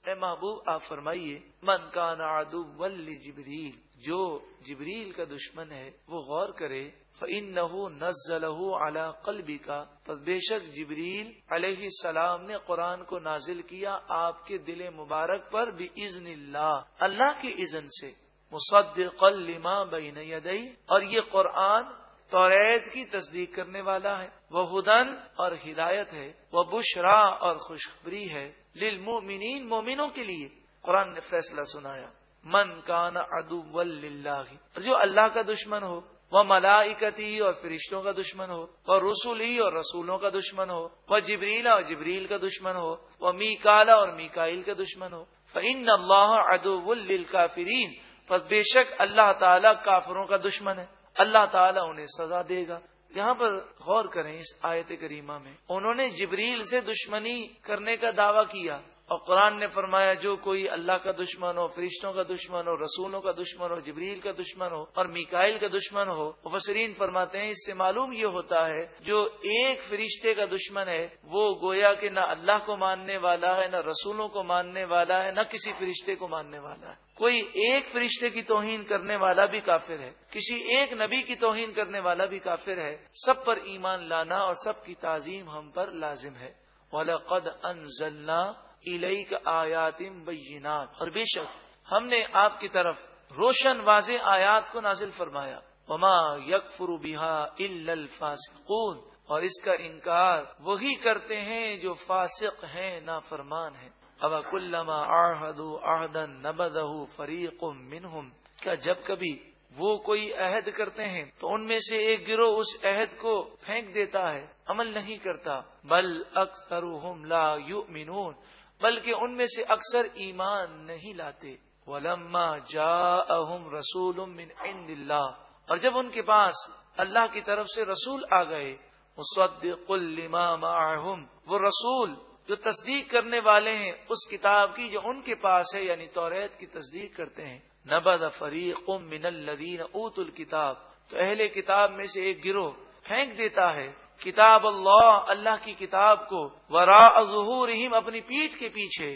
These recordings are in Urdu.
اے محبوب آپ فرمائیے من کان عدوا لجبریل، جو جبریل کا دشمن ہے وہ غور کرے، فإنه نزلہ علی قلبک، پس بے شک جبریل علیہ السلام نے قرآن کو نازل کیا آپ کے دل مبارک پر بإذن اللہ، اللہ کی اذن سے، مصدقا لما بین یدی، اور یہ قرآن توریت کی تصدیق کرنے والا ہے، وہ ہدن اور ہدایت ہے، وہ بشرا اور خوشخبری ہے، للمؤمنین مومنوں کے لیے۔ قرآن نے فیصلہ سنایا، من کان عدوا للہ، جو اللہ کا دشمن ہو، وہ ملائکتی اور فرشتوں کا دشمن ہو، وہ رسولی اور رسولوں کا دشمن ہو، وہ جبریل اور جبریل کا دشمن ہو، وہ میکالا اور میکائیل کا دشمن ہو، فإن اللہ عدو للکافرین، پس بے شک اللہ تعالی کافروں کا دشمن ہے، اللہ تعالیٰ انہیں سزا دے گا۔ یہاں پر غور کریں اس آیت کریمہ میں، انہوں نے جبریل سے دشمنی کرنے کا دعویٰ کیا، اور قرآن نے فرمایا جو کوئی اللہ کا دشمن ہو، فرشتوں کا دشمن ہو، رسولوں کا دشمن ہو، جبریل کا دشمن ہو اور میکائیل کا دشمن ہو، مفسرین فرماتے ہیں اس سے معلوم یہ ہوتا ہے جو ایک فرشتے کا دشمن ہے وہ گویا کہ نہ اللہ کو ماننے والا ہے، نہ رسولوں کو ماننے والا ہے، نہ کسی فرشتے کو ماننے والا ہے۔ کوئی ایک فرشتے کی توہین کرنے والا بھی کافر ہے، کسی ایک نبی کی توہین کرنے والا بھی کافر ہے، سب پر ایمان لانا اور سب کی تعظیم ہم پر لازم ہے۔ وَلَقَدْ أَنزَلْنَا الیک آیات بینات، اور بے شک ہم نے آپ کی طرف روشن واضح آیات کو نازل فرمایا، وما یکفر بها الا الفاسقون، اور اس کا انکار وہی کرتے ہیں جو فاسق ہیں، نافرمان ہیں۔ اب کلما عاہدوا عہدا نبذہ فریق منہم، کیا جب کبھی وہ کوئی عہد کرتے ہیں تو ان میں سے ایک گروہ اس عہد کو پھینک دیتا ہے، عمل نہیں کرتا، بل اکثرهم لا یؤمنون، بلکہ ان میں سے اکثر ایمان نہیں لاتے۔ وَلَمَّا جَاءَهُمْ رَسُولٌ مِّنْ عِندِ اللَّهِ، اور جب ان کے پاس اللہ کی طرف سے رسول آ گئے، مُصَدِّقٌ لِّمَا مَعَهُمْ، وہ رسول جو تصدیق کرنے والے ہیں اس کتاب کی جو ان کے پاس ہے، یعنی توریت کی تصدیق کرتے ہیں، نَبَذَ فَرِيقٌ مِّنَ الَّذِينَ أُوتُوا الْكِتَابَ، تو اہل کتاب میں سے ایک گروہ پھینک دیتا ہے کتاب اللہ کی کتاب کو، وراء ظہورہم، اپنی پیٹھ کے پیچھے،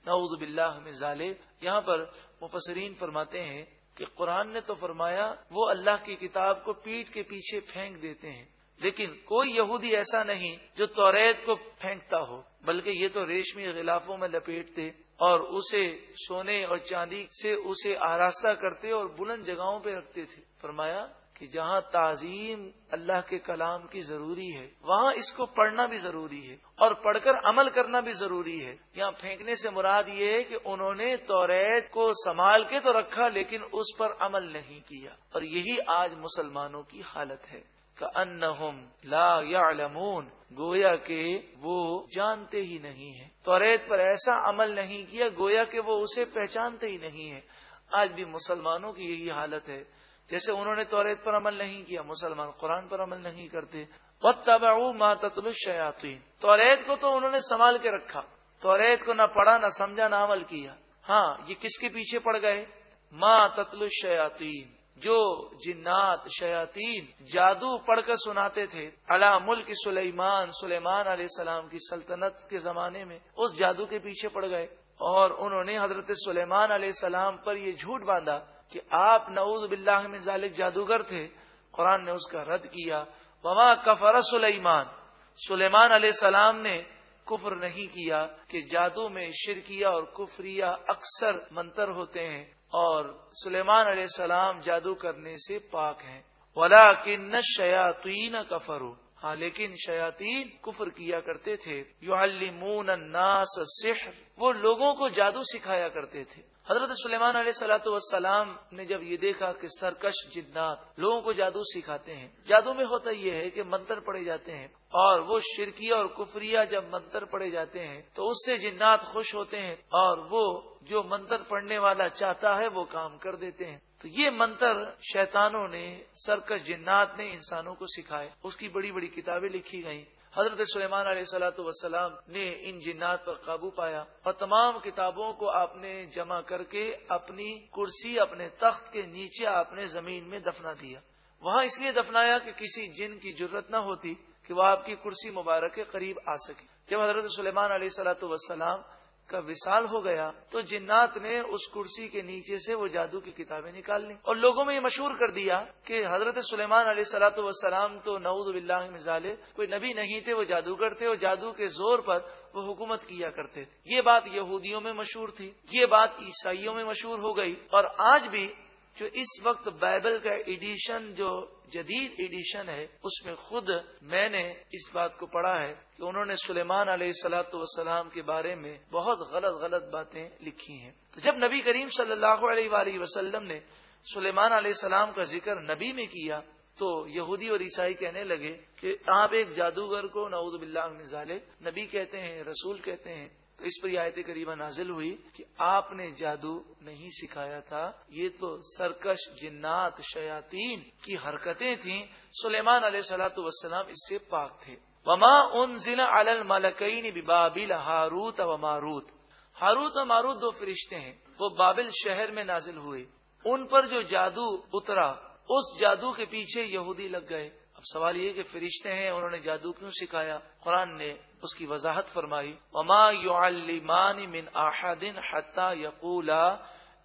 نعوذ باللہ من ذالک۔ یہاں پر مفسرین فرماتے ہیں کہ قرآن نے تو فرمایا وہ اللہ کی کتاب کو پیٹھ کے پیچھے پھینک دیتے ہیں، لیکن کوئی یہودی ایسا نہیں جو توریت کو پھینکتا ہو، بلکہ یہ تو ریشمی غلافوں میں لپیٹتے اور اسے سونے اور چاندی سے اسے آراستہ کرتے اور بلند جگہوں پہ رکھتے تھے۔ فرمایا کہ جہاں تعظیم اللہ کے کلام کی ضروری ہے وہاں اس کو پڑھنا بھی ضروری ہے اور پڑھ کر عمل کرنا بھی ضروری ہے۔ یہاں پھینکنے سے مراد یہ ہے کہ انہوں نے توریت کو سنبھال کے تو رکھا لیکن اس پر عمل نہیں کیا، اور یہی آج مسلمانوں کی حالت ہے۔ کأنہم لا یعلمون، گویا کہ وہ جانتے ہی نہیں ہیں، توریت پر ایسا عمل نہیں کیا گویا کہ وہ اسے پہچانتے ہی نہیں ہیں۔ آج بھی مسلمانوں کی یہی حالت ہے، جیسے انہوں نے توریت پر عمل نہیں کیا، مسلمان قرآن پر عمل نہیں کرتے۔ واتبعوا ما تتلو الشیاطین، توریت کو تو انہوں نے سنبھال کے رکھا، توریت کو نہ پڑھا نہ سمجھا نہ عمل کیا۔ ہاں، یہ کس کے پیچھے پڑ گئے؟ ما تتلو الشیاطین، جو جنات شیاطین جادو پڑھ کر سناتے تھے، علی ملک سلیمان علیہ السلام کی سلطنت کے زمانے میں، اس جادو کے پیچھے پڑ گئے، اور انہوں نے حضرت سلیمان علیہ السلام پر یہ جھوٹ باندھا کہ آپ نعوذ باللہ من ذالک جادوگر تھے۔ قرآن نے اس کا رد کیا، وما کفر سلیمان علیہ السلام نے کفر نہیں کیا، کہ جادو میں شرکیہ اور کفریہ اکثر منتر ہوتے ہیں، اور سلیمان علیہ السلام جادو کرنے سے پاک ہیں۔ وَلَٰكِنَّ الشَّيَاطِينَ كَفَرُوا، ہاں لیکن شیاطین کفر کیا کرتے تھے۔ يُعَلِّمُونَ النَّاسَ السِّحْرَ، وہ لوگوں کو جادو سکھایا کرتے تھے۔ حضرت سلیمان علیہ الصلوۃ والسلام نے جب یہ دیکھا کہ سرکش جنات لوگوں کو جادو سکھاتے ہیں، جادو میں ہوتا یہ ہے کہ منتر پڑے جاتے ہیں، اور وہ شرکیہ اور کفریہ جب منتر پڑے جاتے ہیں تو اس سے جنات خوش ہوتے ہیں، اور وہ جو منتر پڑھنے والا چاہتا ہے وہ کام کر دیتے ہیں۔ تو یہ منتر شیطانوں نے، سرکش جنات نے انسانوں کو سکھائے، اس کی بڑی بڑی کتابیں لکھی گئیں۔ حضرت سلیمان علیہ الصلوۃ والسلام نے ان جنات پر قابو پایا، اور تمام کتابوں کو آپ نے جمع کر کے اپنی کرسی، اپنے تخت کے نیچے آپ نے زمین میں دفنا دیا۔ وہاں اس لیے دفنایا کہ کسی جن کی جرت نہ ہوتی کہ وہ آپ کی کرسی مبارک کے قریب آ سکے۔ جب حضرت سلیمان علیہ الصلوۃ والسلام کا وصال ہو گیا تو جنات نے اس کرسی کے نیچے سے وہ جادو کی کتابیں نکال لی اور لوگوں میں یہ مشہور کر دیا کہ حضرت سلیمان علیہ الصلوۃ والسلام تو نعوذ باللہ من ذالک کوئی نبی نہیں تھے، وہ جادوگر تھے اور جادو کے زور پر وہ حکومت کیا کرتے تھے۔ یہ بات یہودیوں میں مشہور تھی، یہ بات عیسائیوں میں مشہور ہو گئی، اور آج بھی جو اس وقت بائبل کا ایڈیشن جو جدید ایڈیشن ہے اس میں خود میں نے اس بات کو پڑھا ہے کہ انہوں نے سلیمان علیہ الصلوۃ والسلام کے بارے میں بہت غلط باتیں لکھی ہیں۔ تو جب نبی کریم صلی اللہ علیہ وآلہ وسلم نے سلیمان علیہ السلام کا ذکر نبی میں کیا تو یہودی اور عیسائی کہنے لگے کہ آپ ایک جادوگر کو نعوذ باللہ من ذالک نبی کہتے ہیں، رسول کہتے ہیں۔ تو اس پر یہ آیت کریمہ نازل ہوئی کہ آپ نے جادو نہیں سکھایا تھا، یہ تو سرکش جنات شیاطین کی حرکتیں تھیں، سلیمان علیہ الصلوۃ والسلام اس سے پاک تھے۔ وما انزل علی الملکین ببابل ہاروت و ماروت، ہاروت و ماروت دو فرشتے ہیں، وہ بابل شہر میں نازل ہوئے، ان پر جو جادو اترا اس جادو کے پیچھے یہودی لگ گئے۔ اب سوال یہ کہ فرشتے ہیں، انہوں نے جادو کیوں سکھایا؟ قرآن نے اس کی وضاحت فرمائی، وما يعلمان من احد حتى يقولا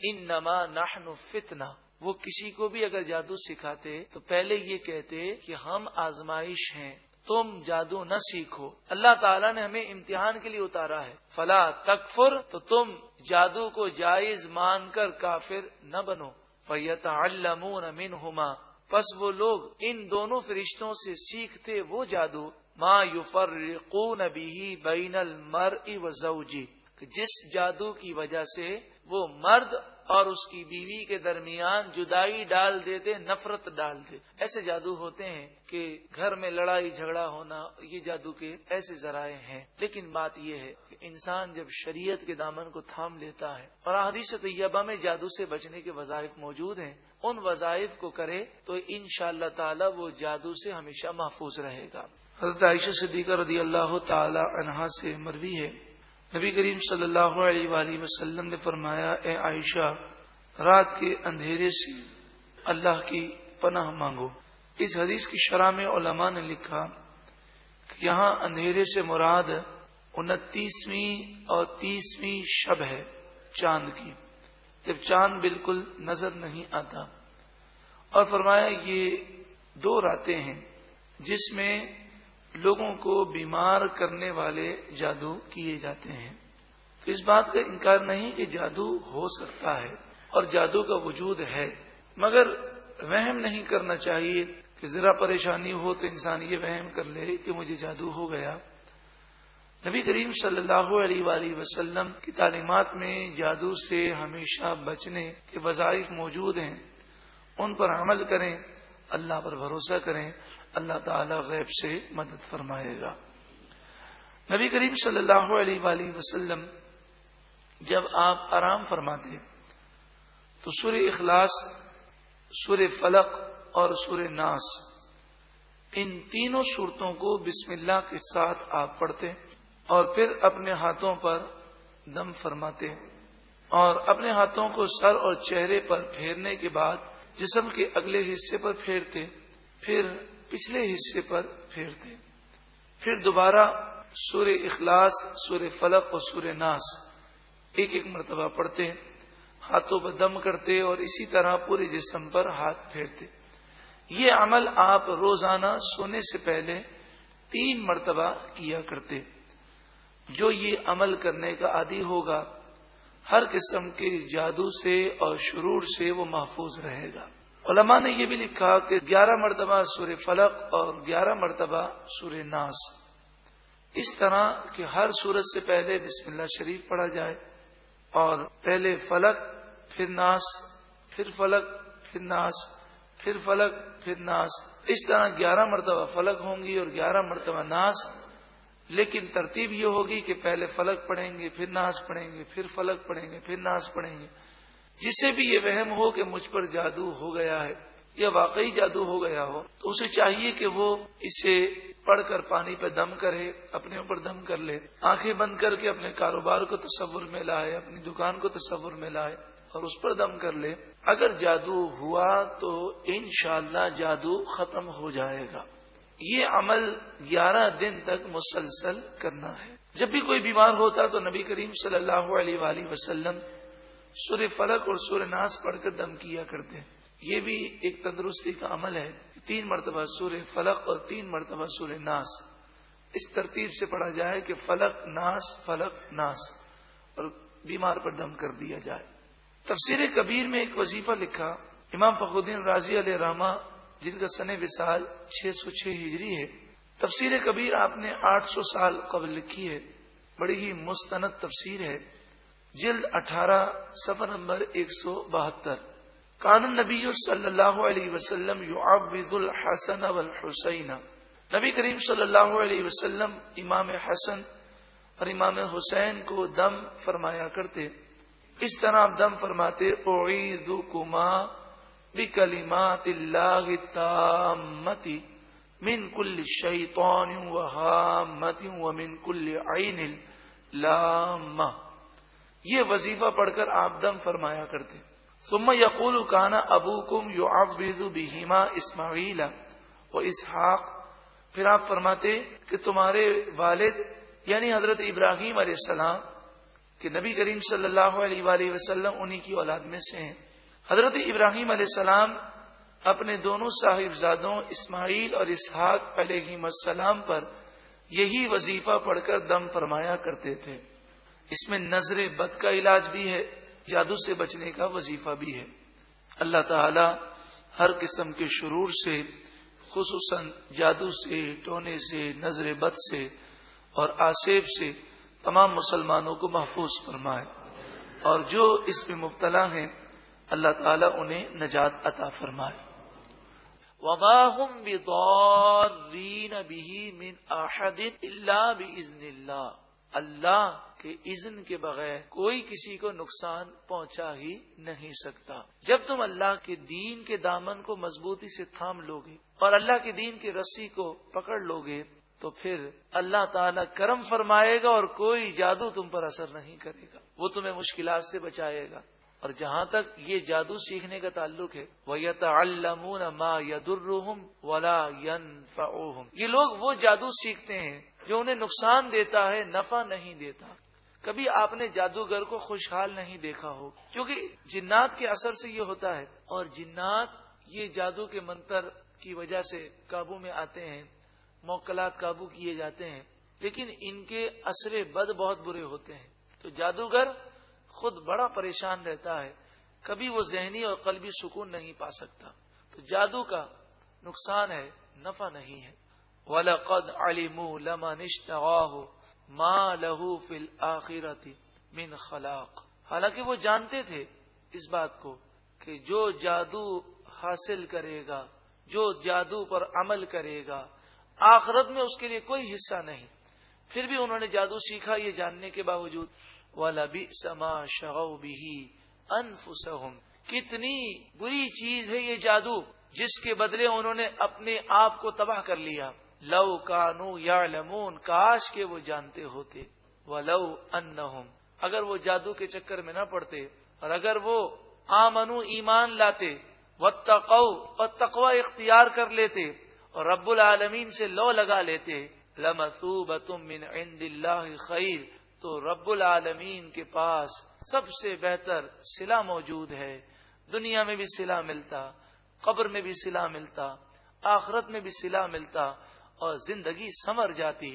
انما نحن فتنہ، وہ کسی کو بھی اگر جادو سکھاتے تو پہلے یہ کہتے کہ ہم آزمائش ہیں، تم جادو نہ سیکھو، اللہ تعالیٰ نے ہمیں امتحان کے لیے اتارا ہے، فلا تکفر، تو تم جادو کو جائز مان کر کافر نہ بنو، فیتعلمون منہما، پس وہ لوگ ان دونوں فرشتوں سے سیکھتے وہ جادو ما یفرقون به بین المرء وزوجہ، جس جادو کی وجہ سے وہ مرد اور اس کی بیوی کے درمیان جدائی ڈال دیتے، نفرت ڈال دے۔ ایسے جادو ہوتے ہیں کہ گھر میں لڑائی جھگڑا ہونا، یہ جادو کے ایسے ذرائع ہیں۔ لیکن بات یہ ہے کہ انسان جب شریعت کے دامن کو تھام لیتا ہے اور احادیث طیبہ میں جادو سے بچنے کے وظائف موجود ہیں، ان وظائف کو کرے تو انشاءاللہ تعالی وہ جادو سے ہمیشہ محفوظ رہے گا۔ حضرت عائشہ صدیقہ رضی اللہ تعالی عنہا سے مروی ہے، نبی کریم صلی اللہ علیہ وآلہ وسلم نے فرمایا، اے عائشہ، رات کے اندھیرے سے اللہ کی پناہ مانگو۔ اس حدیث کی شرح میں علماء نے لکھا کہ یہاں اندھیرے سے مراد 29ویں اور 30ویں شب ہے چاند کی، جب چاند بالکل نظر نہیں آتا، اور فرمایا یہ 2 راتیں ہیں جس میں لوگوں کو بیمار کرنے والے جادو کیے جاتے ہیں۔ تو اس بات کا انکار نہیں کہ جادو ہو سکتا ہے اور جادو کا وجود ہے، مگر وہم نہیں کرنا چاہیے کہ ذرا پریشانی ہو تو انسان یہ وہم کر لے کہ مجھے جادو ہو گیا۔ نبی کریم صلی اللہ علیہ وآلہ وسلم کی تعلیمات میں جادو سے ہمیشہ بچنے کے وظائف موجود ہیں، ان پر عمل کریں، اللہ پر بھروسہ کریں، اللہ تعالی غیب سے مدد فرمائے گا۔ نبی کریم صلی اللہ علیہ وآلہ وسلم جب آپ آرام فرماتے تو سورہ اخلاص، سورہ فلق اور سورہ ناس، ان تینوں سورتوں کو بسم اللہ کے ساتھ آپ پڑھتے اور پھر اپنے ہاتھوں پر دم فرماتے اور اپنے ہاتھوں کو سر اور چہرے پر پھیرنے کے بعد جسم کے اگلے حصے پر پھیرتے، پھر پچھلے حصے پر پھیرتے، پھر دوبارہ سورہ اخلاص، سورہ فلق اور سورہ ناس ایک مرتبہ پڑھتے، ہاتھوں پر دم کرتے اور اسی طرح پورے جسم پر ہاتھ پھیرتے۔ یہ عمل آپ روزانہ سونے سے پہلے 3 مرتبہ کیا کرتے۔ جو یہ عمل کرنے کا عادی ہوگا ہر قسم کے جادو سے اور شرور سے وہ محفوظ رہے گا۔ علماء نے یہ بھی لکھا کہ 11 مرتبہ سورہ فلق اور 11 مرتبہ سورہ ناس، اس طرح کہ ہر سورت سے پہلے بسم اللہ شریف پڑھا جائے اور پہلے فلق پھر ناس، پھر فلق پھر ناس، پھر فلق پھر ناس، اس طرح 11 مرتبہ فلق ہوں گی اور 11 مرتبہ ناس، لیکن ترتیب یہ ہوگی کہ پہلے فلق پڑھیں گے، پھر ناس پڑھیں گے، پھر فلق پڑھیں گے، پھر ناس پڑھیں گے۔ جسے بھی یہ وہم ہو کہ مجھ پر جادو ہو گیا ہے یا واقعی جادو ہو گیا ہو تو اسے چاہیے کہ وہ اسے پڑھ کر پانی پہ دم کرے، اپنے اوپر دم کر لے، آنکھیں بند کر کے اپنے کاروبار کو تصور میں لائے، اپنی دکان کو تصور میں لائے اور اس پر دم کر لے۔ اگر جادو ہوا تو انشاءاللہ جادو ختم ہو جائے گا۔ یہ عمل 11 دن تک مسلسل کرنا ہے۔ جب بھی کوئی بیمار ہوتا تو نبی کریم صلی اللہ علیہ وآلہ وسلم سورہ فلق اور سورہ ناس پڑھ کر دم کیا کرتے. یہ بھی ایک تندرستی کا عمل ہے. 3 مرتبہ سورہ فلق اور 3 مرتبہ سورہ ناس اس ترتیب سے پڑھا جائے کہ فلق ناس اور بیمار پر دم کر دیا جائے. تفسیر کبیر میں ایک وظیفہ لکھا امام فخر الدین رازی علیہ رحمہ، جن کا سن وصال 606 ہجری ہے. تفسیر کبیر آپ نے 800 سال قبل لکھی ہے. بڑی ہی مستند تفسیر ہے. جلد 18 صفحہ نمبر 172. کان النبی صلی اللہ علیہ وسلم یعوذ الحسن والحسین. نبی کریم صلی اللہ علیہ وسلم امام حسن اور امام حسین کو دم فرمایا کرتے. اس طرح آپ دم فرماتے اعیذکما بکلمات اللہ التامۃ من کل شیطان وہامۃ ومن کل عین لامہ. یہ وظیفہ پڑھ کر آپ دم فرمایا کرتے. ثم یقول کان ابوکم یعوذ بہما اسماعیل و اسحاق. پھر آپ فرماتے کہ تمہارے والد یعنی حضرت ابراہیم علیہ السلام کہ نبی کریم صلی اللہ علیہ وآلہ وسلم انہی کی اولاد میں سے ہیں. حضرت ابراہیم علیہ السلام اپنے دونوں صاحبزادوں اسماعیل اور اسحاق علیہم السلام پر یہی وظیفہ پڑھ کر دم فرمایا کرتے تھے. اس میں نظر بد کا علاج بھی ہے، جادو سے بچنے کا وظیفہ بھی ہے. اللہ تعالی ہر قسم کے شرور سے، خصوصاً جادو سے، ٹونے سے، نظر بد سے اور آسیب سے تمام مسلمانوں کو محفوظ فرمائے، اور جو اس میں مبتلا ہیں اللہ تعالیٰ انہیں نجات عطا فرمائے. وما هم بضارین به من احد الا باذن اللہ. اللہ کے اذن کے بغیر کوئی کسی کو نقصان پہنچا ہی نہیں سکتا. جب تم اللہ کے دین کے دامن کو مضبوطی سے تھام لوگے اور اللہ کے دین کی رسی کو پکڑ لوگے تو پھر اللہ تعالیٰ کرم فرمائے گا اور کوئی جادو تم پر اثر نہیں کرے گا. وہ تمہیں مشکلات سے بچائے گا. اور جہاں تک یہ جادو سیکھنے کا تعلق ہے وَيَتَعَلَّمُونَ مَا يَضُرُّهُمْ وَلَا يَنفَعُهُمْ. یہ لوگ وہ جادو سیکھتے ہیں جو انہیں نقصان دیتا ہے، نفع نہیں دیتا. کبھی آپ نے جادوگر کو خوشحال نہیں دیکھا ہو، کیونکہ جنات کے اثر سے یہ ہوتا ہے. اور جنات یہ جادو کے منتر کی وجہ سے قابو میں آتے ہیں، موکلات قابو کیے جاتے ہیں، لیکن ان کے اثر بد بہت برے ہوتے ہیں. تو جادوگر خود بڑا پریشان رہتا ہے، کبھی وہ ذہنی اور قلبی سکون نہیں پا سکتا. تو جادو کا نقصان ہے، نفع نہیں ہے. وَلَقَدْ عَلِمُوا لَمَنِ اشْتَرَاهُ مَا لَهُ فِي الْآخِرَةِ مِنْ خَلَاقٍ. حالانکہ وہ جانتے تھے اس بات کو کہ جو جادو حاصل کرے گا، جو جادو پر عمل کرے گا، آخرت میں اس کے لیے کوئی حصہ نہیں. پھر بھی انہوں نے جادو سیکھا یہ جاننے کے باوجود. وَلَبِئْسَ مَا شَغَوْا بِهِ أَنفُسَهُمْ. کتنی بری چیز ہے یہ جادو جس کے بدلے انہوں نے اپنے آپ کو تباہ کر لیا. لَوْ كَانُوا يَعْلَمُونَ. کاش کہ وہ جانتے ہوتے. وَلَوْ أَنَّهُمْ. اگر وہ جادو کے چکر میں نہ پڑتے اور اگر وہ آمنوا ایمان لاتے، واتقوا اور تقوی اختیار کر لیتے اور رب العالمین سے لو لگا لیتے، لَمَثُوبَةٌ مِّنْ عِندِ اللَّهِ خَيْرٌ. تو رب العالمین کے پاس سب سے بہتر صلہ موجود ہے. دنیا میں بھی صلہ ملتا، قبر میں بھی صلہ ملتا، آخرت میں بھی صلہ ملتا اور زندگی سنور جاتی.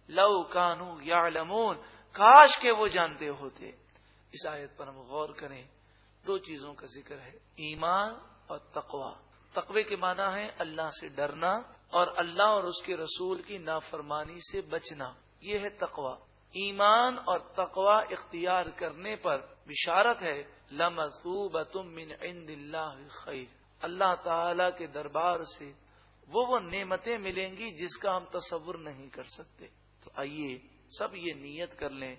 لو کانوا یعلمون. کاش کہ وہ جانتے ہوتے. اس آیت پر ہم غور کریں. 2 چیزوں کا ذکر ہے، ایمان اور تقوی. تقوی کے معنی ہے اللہ سے ڈرنا اور اللہ اور اس کے رسول کی نافرمانی سے بچنا. یہ ہے تقوی. ایمان اور تقوی اختیار کرنے پر بشارت ہے لَمَثُوبَةٌ مِّنْ عِندِ اللَّهِ خَيْرٌ. اللہ تعالی کے دربار سے وہ نعمتیں ملیں گی جس کا ہم تصور نہیں کر سکتے. تو آئیے سب یہ نیت کر لیں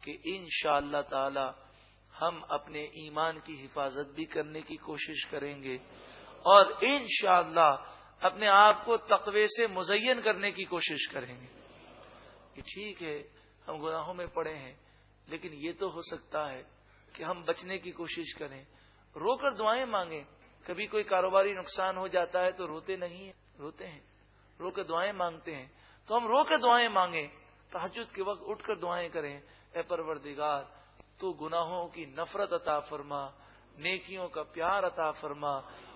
کہ انشاءاللہ تعالی ہم اپنے ایمان کی حفاظت بھی کرنے کی کوشش کریں گے اور انشاءاللہ اپنے آپ کو تقوی سے مزین کرنے کی کوشش کریں گے. کہ ٹھیک ہے ہم گناہوں میں پڑے ہیں، لیکن یہ تو ہو سکتا ہے کہ ہم بچنے کی کوشش کریں، رو کر دعائیں مانگیں. کبھی کوئی کاروباری نقصان ہو جاتا ہے تو روتے نہیں ہیں، روتے ہیں، رو کر دعائیں مانگتے ہیں. تو ہم رو کر دعائیں مانگیں. تہجد کے وقت اٹھ کر دعائیں کریں، اے پروردگار تو گناہوں کی نفرت عطا فرما، نیکیوں کا پیار عطا فرما،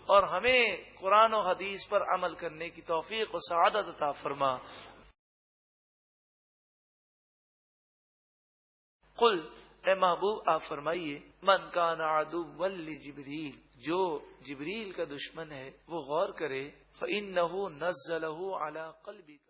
اور ہمیں قرآن و حدیث پر عمل کرنے کی توفیق و سعادت عطا فرما۔ قل، اے محبوب آپ فرمائیے، من کان عدوا لجبریل، جو جبریل کا دشمن ہے وہ غور کرے، فإنہ نزلہ علی قلبک،